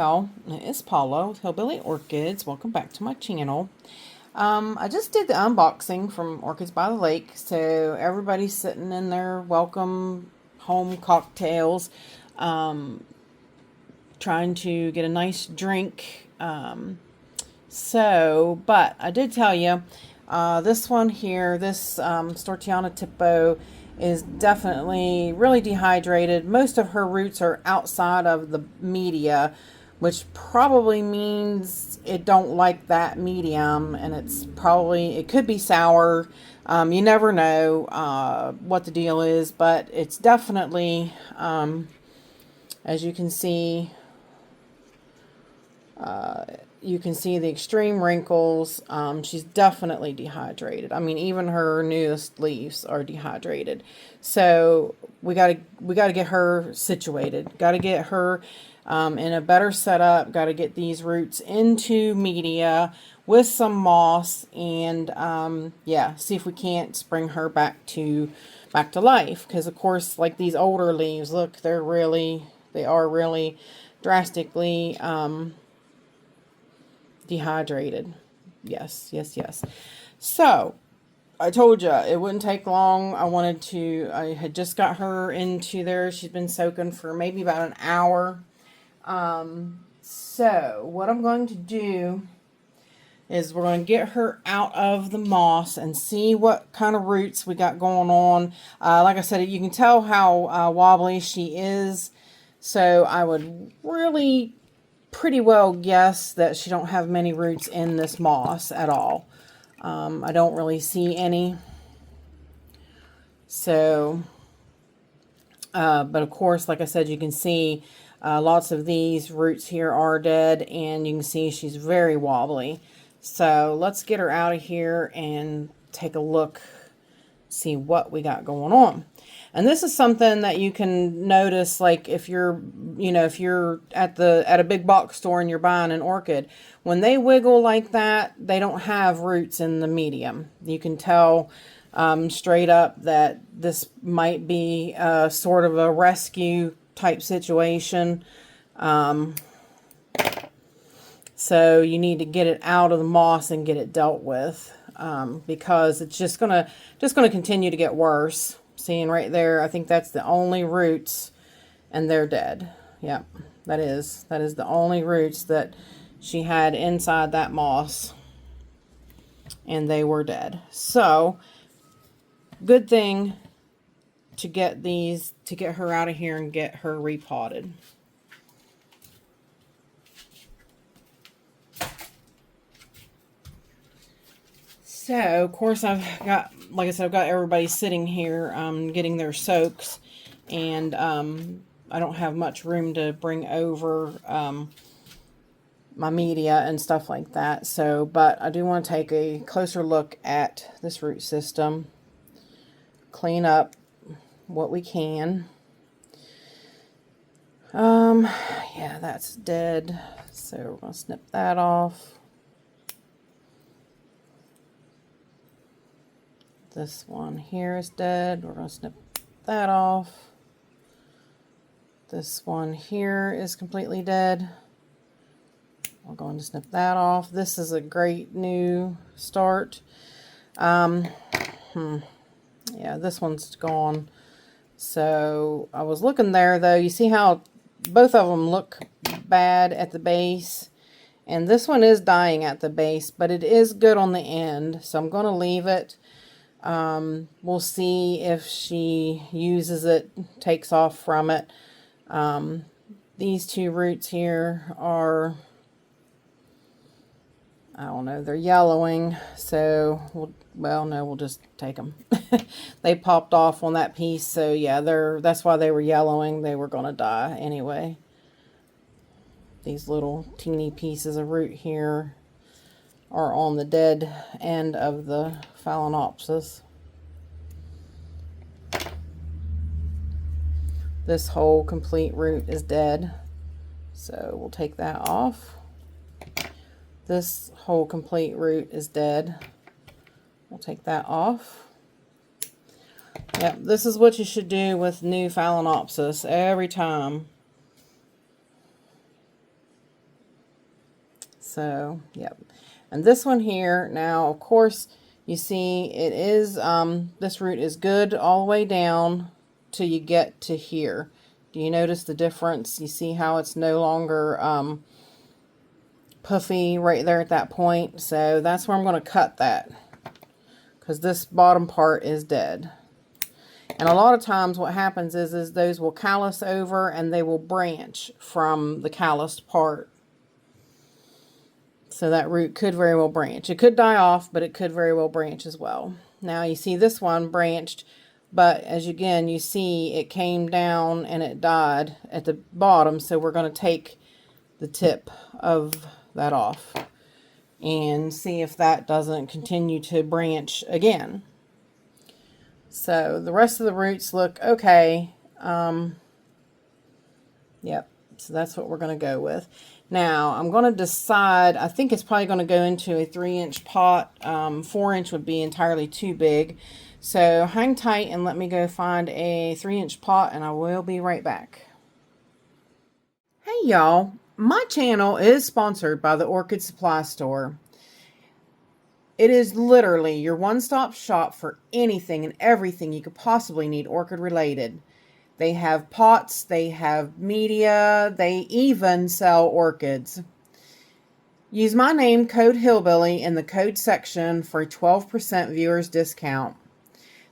well. It's Paula with Hillbilly Orchids. Welcome back to my channel. I just did the unboxing from Orchids by the Lake, so everybody's sitting in their welcome home cocktails, trying to get a nice drink. But I did tell you, this one here, this Sturtiana Tipo, is definitely really dehydrated. Most of her roots are outside of the media, which probably means it don't like that medium, and it could be sour. You never know what the deal is, but it's definitely, as you can see, the extreme wrinkles. She's definitely dehydrated. I mean, even her newest leaves are dehydrated. So we gotta get her situated. Gotta get her in a better setup. Gotta get these roots into media with some moss, and yeah, see if we can't bring her back to life. Because of course, like these older leaves, look, they are really drastically dehydrated. Yes. So I told you it wouldn't take long. I had just got her into there. She's been soaking for maybe about an hour. So what I'm going to do is we're going to get her out of the moss and see what kind of roots we got going on. Like I said, you can tell how wobbly she is. So I would really pretty well guess that she don't have many roots in this moss at all. I don't really see any. So, but of course, like I said, you can see lots of these roots here are dead, and you can see she's very wobbly. So let's get her out of here and take a look, see what we got going on. And this is something that you can notice, like if you're at a big box store and you're buying an orchid, when they wiggle like that, they don't have roots in the medium. You can tell straight up that this might be sort of a rescue type situation. So you need to get it out of the moss and get it dealt with, because it's just gonna continue to get worse. Seeing right there, I think that's the only roots, and they're dead. Yep, that is the only roots that she had inside that moss, and they were dead. So good thing to get her out of here and get her repotted. So, of course, like I said, I've got everybody sitting here getting their soaks, and I don't have much room to bring over my media and stuff like that. So, but I do want to take a closer look at this root system, clean up what we can. Yeah, that's dead. So we're going to snip that off. This one here is dead. We're going to snip that off. This one here is completely dead. We're going to snip that off. This is a great new start. Yeah, this one's gone. So I was looking there, though. You see how both of them look bad at the base? And this one is dying at the base, but it is good on the end. So I'm going to leave it. We'll see if she uses it, takes off from it. These two roots here are, I don't know, they're yellowing, so we'll just take them. They popped off on that piece, so yeah, that's why they were yellowing. They were gonna die anyway. These little teeny pieces of root here are on the dead end of the Phalaenopsis. This whole complete root is dead, so we'll take that off. This whole complete root is dead. We'll take that off. Yep, this is what you should do with new Phalaenopsis every time. So, yep. And this one here, now, of course, you see it is, this root is good all the way down till you get to here. Do you notice the difference? You see how it's no longer puffy right there at that point? So that's where I'm going to cut that, because this bottom part is dead. And a lot of times what happens is those will callus over and they will branch from the calloused part. So that root could very well branch. It could die off, but it could very well branch as well. Now you see this one branched, but as again, you see it came down and it died at the bottom. So we're going to take the tip of that off and see if that doesn't continue to branch again. So the rest of the roots look okay. Yep. So that's what we're going to go with. Now I'm going to decide, I think it's probably going to go into a 3-inch pot. 4-inch would be entirely too big. So hang tight and let me go find a 3-inch pot and I will be right back. Hey y'all, my channel is sponsored by the Orchid Supply Store. It is literally your one-stop shop for anything and everything you could possibly need orchid related. They have pots, they have media, they even sell orchids. Use my name, code Hillbilly, in the code section for a 12% viewers discount.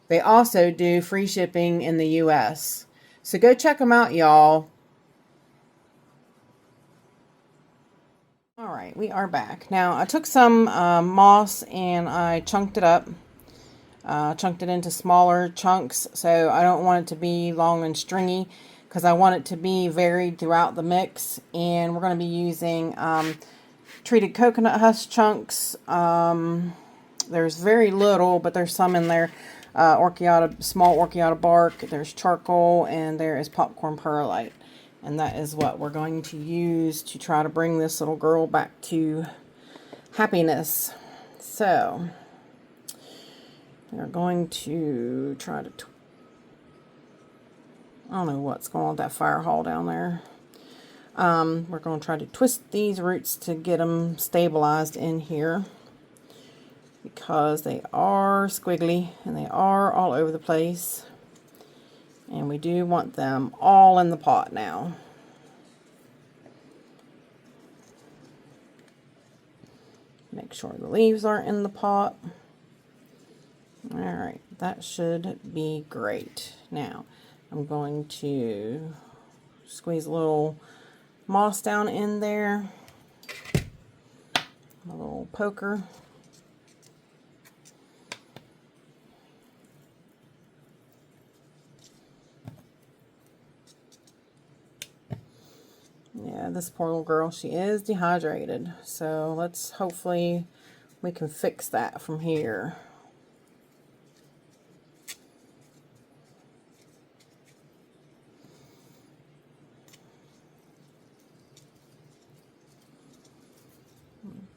They also do free shipping in the US. So go check them out, y'all. Alright, we are back. Now, I took some moss and I chunked it up. Chunked it into smaller chunks, so I don't want it to be long and stringy, because I want it to be varied throughout the mix. And we're going to be using treated coconut husk chunks. There's very little, but there's some in there. Small orchiata bark, there's charcoal, and there is popcorn perlite. And that is what we're going to use to try to bring this little girl back to happiness. So we're going to try to, I don't know what's going on with that fire hall down there. We're going to try to twist these roots to get them stabilized in here, because they are squiggly and they are all over the place. And we do want them all in the pot now. Make sure the leaves aren't in the pot. Alright, that should be great. Now, I'm going to squeeze a little moss down in there. A little poker. Yeah, this poor little girl, she is dehydrated. So let's hopefully we can fix that from here.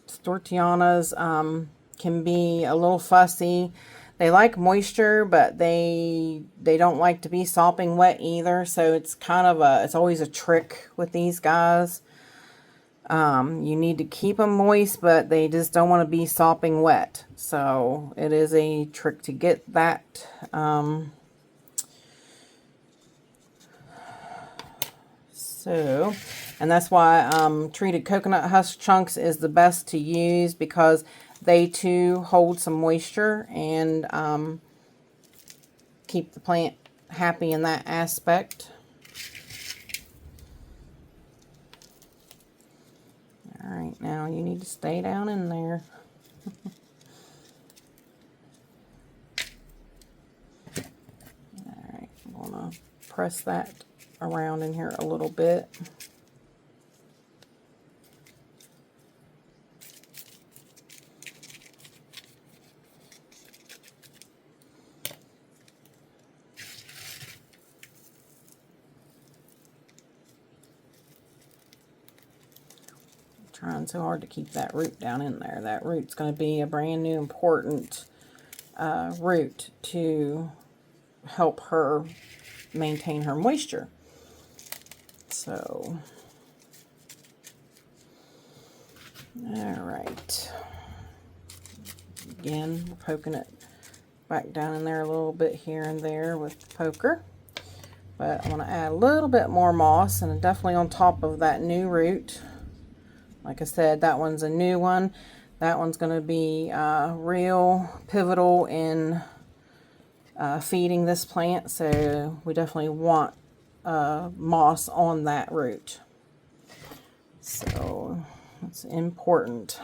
Sturtianas can be a little fussy. They like moisture, but they don't like to be sopping wet either. So it's kind of it's always a trick with these guys. You need to keep them moist, but they just don't want to be sopping wet. So it is a trick to get that. And that's why treated coconut husk chunks is the best to use, because they too hold some moisture and keep the plant happy in that aspect. Alright, now you need to stay down in there. Alright, I'm going to press that around in here a little bit. Trying so hard to keep that root down in there. That root's going to be a brand new important root to help her maintain her moisture. So, All right. Again, we're poking it back down in there a little bit here and there with the poker. But I'm going to add a little bit more moss, and definitely on top of that new root. Like I said, that one's a new one. That one's going to be real pivotal in feeding this plant, so we definitely want moss on that root. So it's important.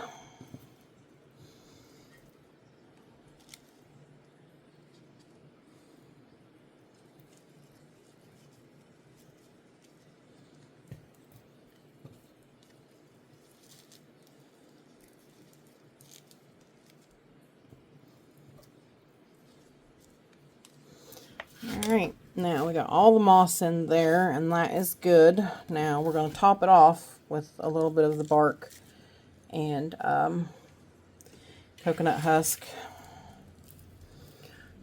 Alright, now we got all the moss in there, and that is good. Now we're going to top it off with a little bit of the bark and coconut husk,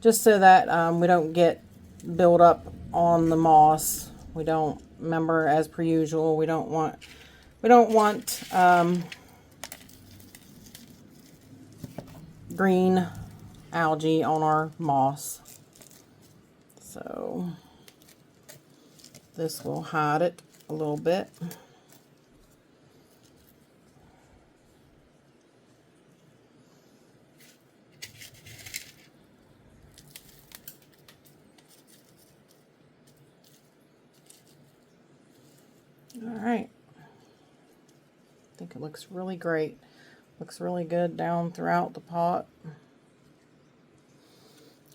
just so that we don't get build up on the moss. We don't, remember, as per usual, we don't want green algae on our moss. So this will hide it a little bit. All right. I think it looks really great. Looks really good down throughout the pot.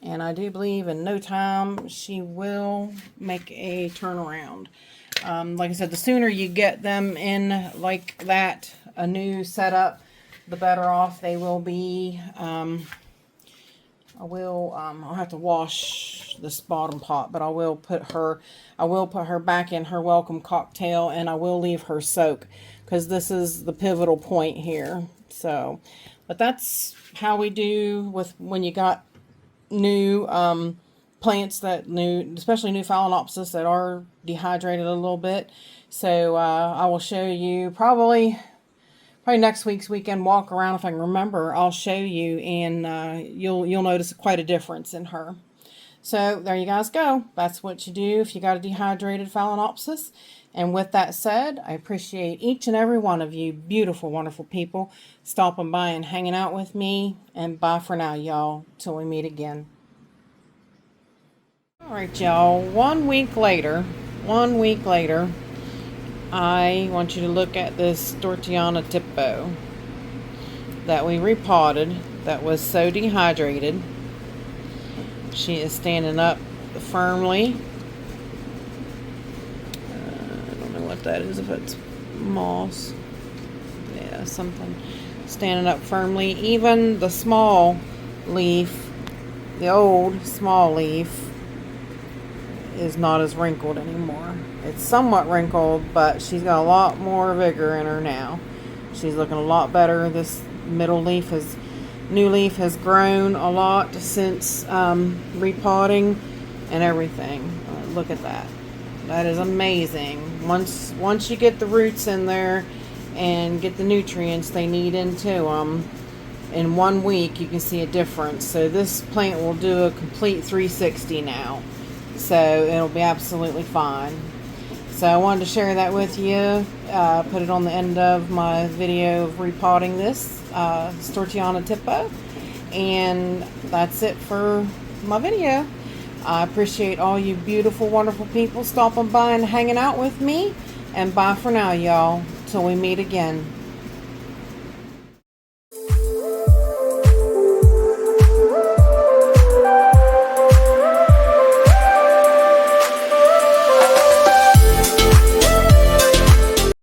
And I do believe in no time she will make a turnaround. Like I said, the sooner you get them in like that, a new setup, the better off they will be. I'll have to wash this bottom pot, but I will put her back in her welcome cocktail, and I will leave her soak, because this is the pivotal point here. So, but that's how we do with when you got new plants, especially new Phalaenopsis that are dehydrated a little bit. So I will show you probably next week's weekend walk around, if I can remember. I'll show you, and you'll notice quite a difference in her. So there you guys go. That's what you do if you got a dehydrated Phalaenopsis. And with that said, I appreciate each and every one of you beautiful, wonderful people stopping by and hanging out with me. And bye for now, y'all, till we meet again. Alright, y'all, 1 week later, I want you to look at this Sturtiana Tipo that we repotted that was so dehydrated. She is standing up firmly. I don't know what that is, if it's moss. Yeah, something. Standing up firmly. Even the small leaf, the old small leaf, is not as wrinkled anymore. It's somewhat wrinkled, but she's got a lot more vigor in her now. She's looking a lot better. This new leaf has grown a lot since repotting and everything. Look at that. That is amazing. Once you get the roots in there and get the nutrients they need into them, in 1 week you can see a difference. So this plant will do a complete 360 now. So it'll be absolutely fine. So I wanted to share that with you. Put it on the end of my video of repotting this Sturtiana Tipo. And that's it for my video. I appreciate all you beautiful, wonderful people stopping by and hanging out with me. And bye for now, y'all, till we meet again.